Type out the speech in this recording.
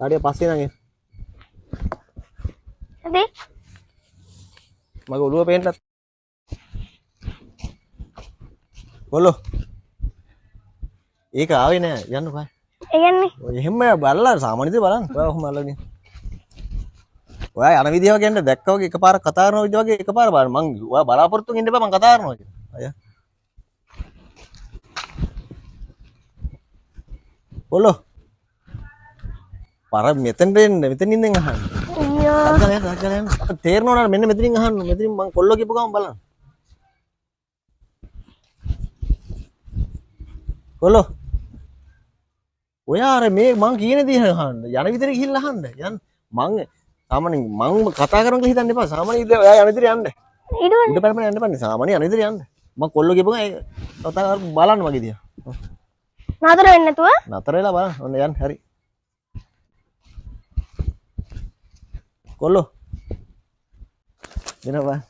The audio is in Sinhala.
තාඩිය පස්සේ නං ඇති මගේ ඔළුව පේන්නත් කොල්ලෝ ඒක ආවේ නෑ යන්න බෑ ඒ කියන්නේ ඔය එහෙම බලලා සාමාන්‍යද බලන්න ඔයා ඔහොම අල්ලගෙන ඔයා යන විදිය වගේ යන්න දැක්කා වගේ එකපාරක් කතා කරන විදිය වගේ එකපාර බලන්න මං ඔයා බලාපොරොත්තු වෙන්න එපා මං කතා කරනවා කියලා අයියා කොල්ලෝ පාර මෙතෙන්ට එන්න මෙතනින් ඉඳන් අහන්න අයියෝ දැන් තේරෙනවද මෙන්න මෙතනින් අහන්න මෙතනින් මං කොල්ලෝ කියපු ගමන් බලන්න කොල්ලෝ ඔයා අර මේ මං කියන දේ අහන්න යන විදිහට ගිහිල්ලා අහන්න යන්න මං සාමාන්‍යයෙන් මං කතා කරනවා කියලා හිතන්න එපා සාමාන්‍යයෙන් ඉතින් ඔයා යන විදිහට යන්න ඊට උඩ පැලපෙන්න යන්න එපා සාමාන්‍යයෙන් යන විදිහට යන්න මං කොල්ලෝ කියපු ගමන් ඒක කතා කර බලන්න මගේ දිහා නතර වෙන්නේ නැතුව නතර වෙලා බලන්න ඔන්න යන්න හරි කොල්ලෝ දෙනවා